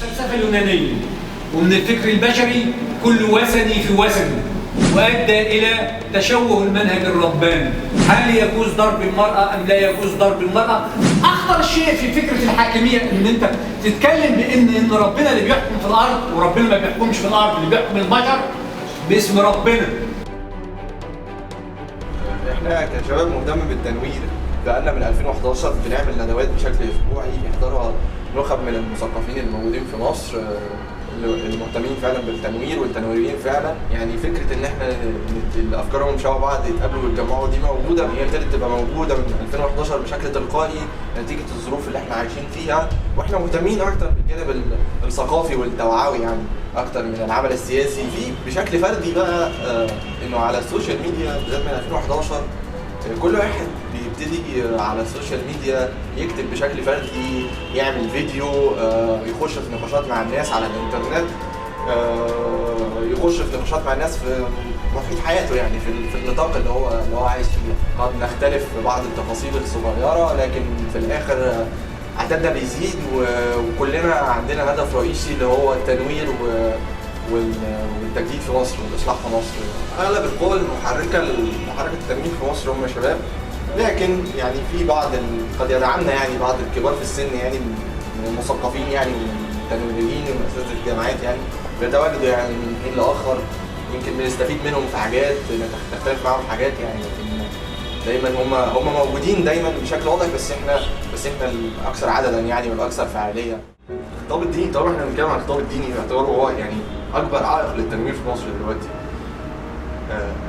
الفلسفة اليونانية ومن الفكر البشري كل وثني في وثني، وأدى إلى تشوه المنهج الرباني. هل يجوز ضرب المرأة أم لا يجوز ضرب المرأة؟ أخطر شيء في فكرة الحاكمية إن أنت تتكلم بإن ربنا اللي بيحكم في الأرض، وربنا ما بيحكمش في الأرض، اللي بيحكم البشر باسم ربنا. احنا كشباب مهتم بالتنوير، بقالنا من 2011 بنعمل ندوات بشكل اسبوعي يحضرها نخب من المثقفين الموجودين في مصر المهتمين فعلا بالتنوير والتنويريين فعلا. يعني فكره ان احنا الافكار مش شبه بعض يتقابلوا ويتجمعوا دي موجوده، هي ابتدت تبقى موجوده من 2011 بشكل تلقائي نتيجه الظروف اللي احنا عايشين فيها، واحنا مهتمين اكتر بالجانب الثقافي والتوعوي يعني اكتر من العمل السياسي. في بشكل فردي بقى انه على السوشيال ميديا بالذات من 2011 كل واحد بيبتدي على السوشيال ميديا يكتب بشكل فردي، يعمل فيديو، يخش في نقاشات مع الناس على الانترنت، يخش في نقاشات مع الناس في محيط حياته، يعني في النطاق اللي هو عايش فيه. قد نختلف في بعض التفاصيل الصغيره، لكن في الاخر عددنا بيزيد وكلنا عندنا هدف رئيسي اللي هو التنوير والتجديد في مصر والاصلاح في مصر. اغلب القوى المحركه لحركه التنوير في مصر هم شباب، لكن يعني في بعض قد يدعمنا يعني بعض الكبار في السن يعني من المثقفين يعني من التنويريين ومن اساتذه الجامعات يعني بيتواجدوا يعني من حين لاخر، يمكن بنستفيد منهم في حاجات، نختلف معاهم في حاجات يعني، لكن دايما هم موجودين دايما بشكل واضح، بس احنا الاكثر عددا يعني والاكثر فعاليه. الخطاب الديني، طبعا احنا بنتكلم عن الخطاب الديني باعتباره هو يعني اكبر عائق للتنوير في مصر دلوقتي.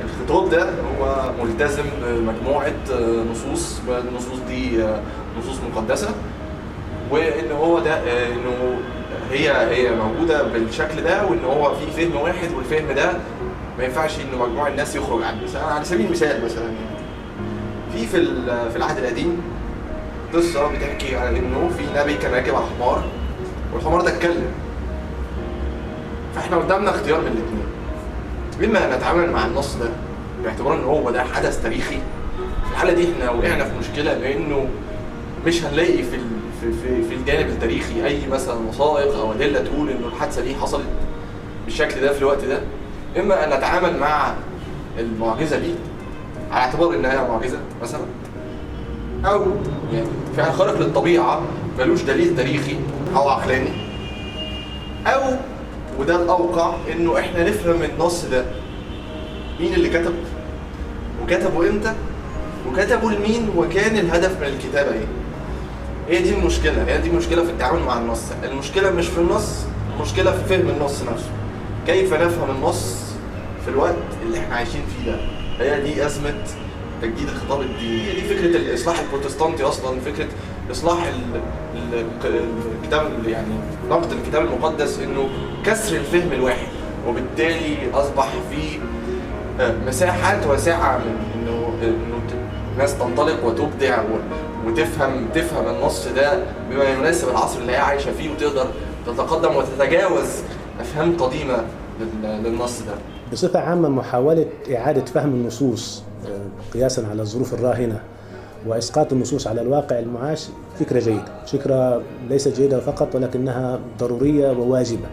الخطاب ده هو ملتزم بمجموعه نصوص، والنصوص دي نصوص مقدسه، وان هو ده انه هي موجوده بالشكل ده، وان هو في فهم واحد، والفهم ده ما ينفعش انه مجموعه الناس يخرج عنه. على سبيل المثال مثلا يعني في العهد القديم قصه بتحكي عن انه في نبي كان راكب على حمار، والحمار ده اتكلم. فاحنا قدامنا اختيار من الاثنين، اما نتعامل مع النص ده باعتبار ان هو ده حدث تاريخي. في الحاله دي احنا وقعنا في مشكله، لانه مش هنلاقي في الجانب التاريخي اي مثلا وثائق او ادله تقول انه الحادثه دي حصلت بالشكل ده في الوقت ده. اما ان نتعامل مع المعجزه دي على اعتبار انها معجزه مثلا، او يعني فعل خارق للطبيعه ملوش دليل تاريخي او عقلاني، او وده الاوقع انه احنا نفهم النص ده مين اللي كتب، وكتبه امتى، وكتبه لمين، وكان الهدف من الكتابه ايه. هي دي المشكله، هي دي المشكله في التعامل مع النص. المشكله مش في النص، المشكله في فهم النص نفسه. كيف نفهم النص في الوقت اللي احنا عايشين فيه ده. هي دي ازمه تجديد الخطاب الديني، هي دي فكره الاصلاح البروتستانتي اصلا، فكره اصلاح الكتاب يعني نقد الكتاب المقدس، انه كسر الفهم الواحد، وبالتالي اصبح في مساحات واسعه من انه الناس تنطلق وتبدع وتفهم النص ده بما يناسب العصر اللي هي عايشه فيه، وتقدر تتقدم وتتجاوز افهام قديمه للنص ده. بصفه عامه محاوله اعاده فهم النصوص قياسا على الظروف الراهنه واسقاط النصوص على الواقع المعاش فكره جيده، فكره ليست جيده فقط ولكنها ضروريه وواجبه.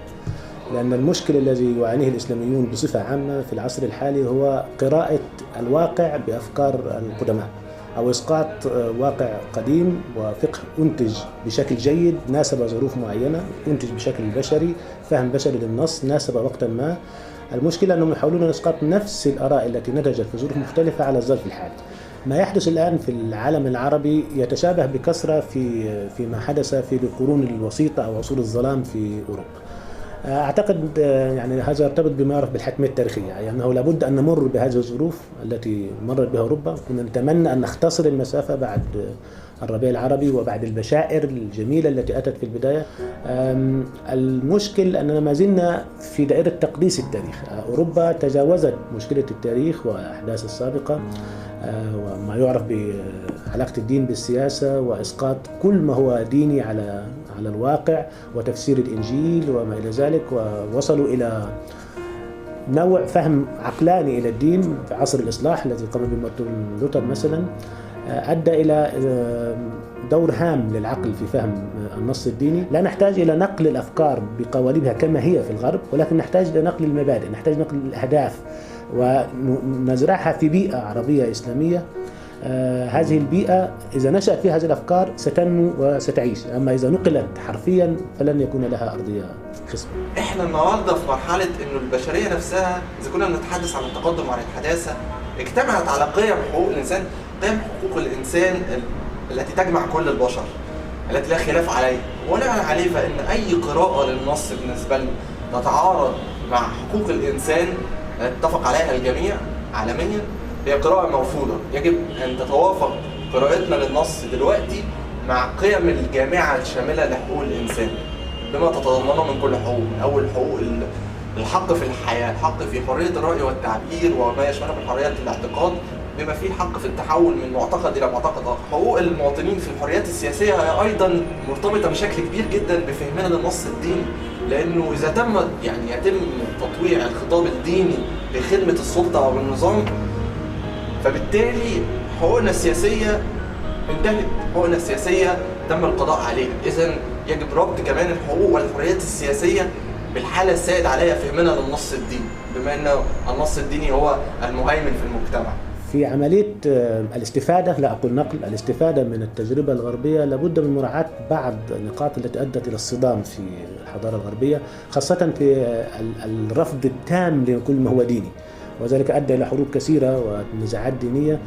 لأن المشكل الذي يعانيه الإسلاميون بصفة عامة في العصر الحالي هو قراءة الواقع بأفكار القدماء، أو إسقاط واقع قديم وفقه أنتج بشكل جيد ناسب ظروف معينة، أنتج بشكل بشري، فهم بشري للنص ناسب وقتا ما. المشكلة أنهم يحاولون إسقاط نفس الآراء التي نتجت في ظروف مختلفة على الظرف الحالي. ما يحدث الآن في العالم العربي يتشابه بكثرة فيما حدث في القرون الوسيطة أو عصور الظلام في أوروبا. أعتقد يعني هذا يرتبط بما يعرف بالحتمية التاريخية، يعني أنه لابد أن نمر بهذه الظروف التي مرت بها أوروبا. كنا نتمنى أن نختصر المسافة بعد الربيع العربي وبعد البشائر الجميلة التي أتت في البداية. المشكل أننا ما زلنا في دائرة تقديس التاريخ. أوروبا تجاوزت مشكلة التاريخ والأحداث السابقة وما يعرف بعلاقة الدين بالسياسة، وإسقاط كل ما هو ديني على الواقع وتفسير الإنجيل وما إلى ذلك، ووصلوا إلى نوع فهم عقلاني إلى الدين في عصر الإصلاح الذي قام به مارتن لوثر مثلا. أدى إلى دور هام للعقل في فهم النص الديني. لا نحتاج إلى نقل الأفكار بقوالبها كما هي في الغرب، ولكن نحتاج إلى نقل المبادئ، نحتاج نقل الأهداف ونزرعها في بيئة عربية إسلامية. هذه البيئة إذا نشأ فيها هذه الأفكار ستنمو وستعيش، أما إذا نقلت حرفيا فلن يكون لها أرضية خصبة. احنا النهارده في مرحلة إنه البشرية نفسها إذا كنا بنتحدث عن التقدم وعن الحداثة اجتمعت على قيم حقوق الإنسان، قيم حقوق الإنسان التي تجمع كل البشر، التي لا خلاف عليها. ونعلن عليه فإن أي قراءة للنص بالنسبة لنا تتعارض مع حقوق الإنسان التي اتفق عليها الجميع عالميا هي قراءة مرفوضة. يجب أن تتوافق قراءتنا للنص دلوقتي مع قيم الجامعة الشاملة لحقوق الإنسان بما تتضمنه من كل حقوق، من أول حقوق الحق في الحياة، الحق في حرية الرأي والتعبير وما يشمله من حريات الاعتقاد، بما فيه الحق في التحول من معتقد إلى معتقد آخر. حقوق المواطنين في الحريات السياسية هي أيضا مرتبطة بشكل كبير جدا بفهمنا للنص الديني، لأنه إذا يتم تطويع الخطاب الديني لخدمة السلطة أو النظام، فبالتالي حقوقنا السياسية انتهت، حقوقنا السياسية تم القضاء عليها. إذن يجب ربط كمان الحقوق والحريات السياسية بالحالة السائد عليها فهمنا للنص الديني، بما أن النص الديني هو المهيمن في المجتمع. في عملية الاستفادة، لا أقول نقل، الاستفادة من التجربة الغربية لابد من مراعاة بعض النقاط التي أدت إلى الصدام في الحضارة الغربية، خاصة في الرفض التام لكل ما هو ديني، وذلك أدى إلى حروب كثيرة ونزاعات دينية.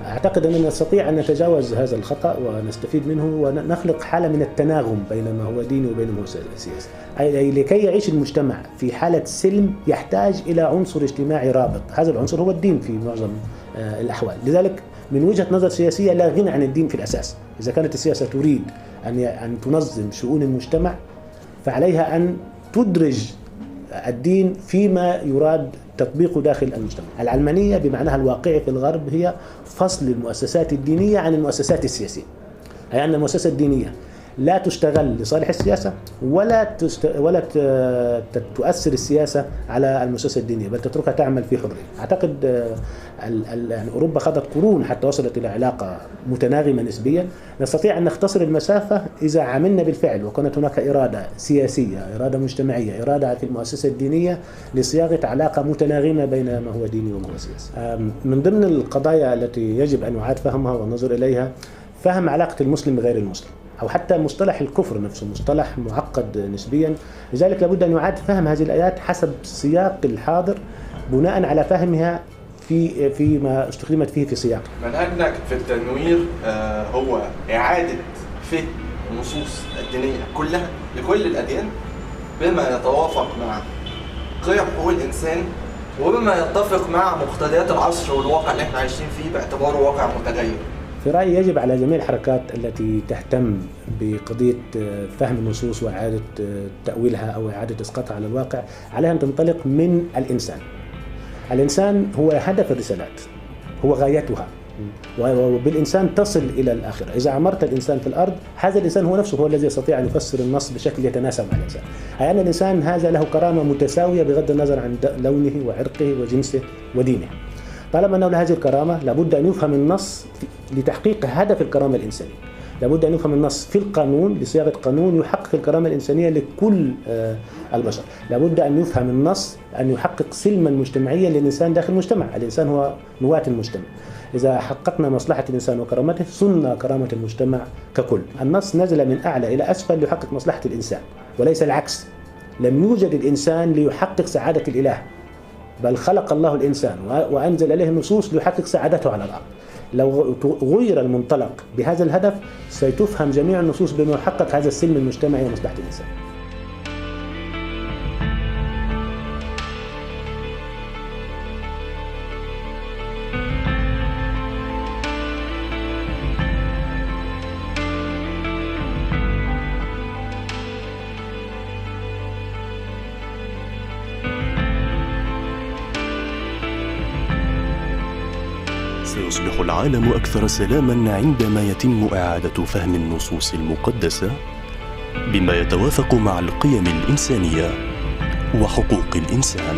أعتقد أننا نستطيع أن نتجاوز هذا الخطأ ونستفيد منه ونخلق حالة من التناغم بين ما هو ديني وبين ما هو سياسي. أي لكي يعيش المجتمع في حالة سلم يحتاج إلى عنصر اجتماعي رابط، هذا العنصر هو الدين في معظم الأحوال. لذلك من وجهة نظر سياسية لا غنى عن الدين في الأساس. إذا كانت السياسة تريد أن تنظم شؤون المجتمع فعليها أن تدرج الدين فيما يراد تطبيقه داخل المجتمع. العلمانية بمعناها الواقعي في الغرب هي فصل المؤسسات الدينية عن المؤسسات السياسية، أي أن المؤسسة الدينية لا تشتغل لصالح السياسة ولا تؤثر السياسة على المؤسسة الدينية، بل تتركها تعمل في حرية. أعتقد يعني أوروبا خاضت قرون حتى وصلت إلى علاقة متناغمة نسبيا. نستطيع أن نختصر المسافة إذا عملنا بالفعل وكانت هناك إرادة سياسية، إرادة مجتمعية، إرادة في المؤسسة الدينية لصياغة علاقة متناغمة بين ما هو ديني وما هو سياسي. من ضمن القضايا التي يجب أن يعاد فهمها والنظر إليها فهم علاقة المسلم بغير المسلم، أو حتى مصطلح الكفر نفسه مصطلح معقد نسبيا. لذلك لابد أن يعاد فهم هذه الآيات حسب سياق الحاضر بناء على فهمها فيما استخدمت فيه في سياق. منهجنا في التنوير هو إعادة فهم النصوص الدينية كلها لكل الأديان بما يتوافق مع قيم حقوق الإنسان وبما يتفق مع مقتضيات العصر والواقع اللي احنا عايشين فيه باعتباره واقع متغير. في رأيي يجب على جميع الحركات التي تهتم بقضية فهم النصوص وإعادة تأويلها أو إعادة إسقاطها على الواقع عليها أن تنطلق من الإنسان. الإنسان هو هدف الرسالات، هو غايتها، وبالإنسان تصل إلى الآخرة. إذا عمرت الإنسان في الأرض هذا الإنسان هو نفسه هو الذي يستطيع أن يفسر النص بشكل يتناسب مع الإنسان، أي أن الإنسان هذا له كرامة متساوية بغض النظر عن لونه وعرقه وجنسه ودينه. طالما أنه له هذه الكرامة لابد أن يفهم النص لتحقيق هدف الكرامة الإنسانية، لابد أن يفهم النص في القانون لصياغة قانون يحقق الكرامة الإنسانية لكل البشر. لابد أن يفهم النص أن يحقق سلما مجتمعيا للإنسان داخل المجتمع، الإنسان هو نواة المجتمع. إذا حققنا مصلحة الإنسان وكرامته صننا كرامة المجتمع ككل. النص نزل من أعلى إلى أسفل ليحقق مصلحة الإنسان وليس العكس. لم يوجد الإنسان ليحقق سعادة الإله، بل خلق الله الإنسان وأنزل إليه النصوص ليحقق سعادته على الأرض. لو غير المنطلق بهذا الهدف ستفهم جميع النصوص بما يحقق هذا السلم المجتمعي ومصلحة الإنسان. سيصبح العالم أكثر سلاماً عندما يتم إعادة فهم النصوص المقدسة بما يتوافق مع القيم الإنسانية وحقوق الإنسان.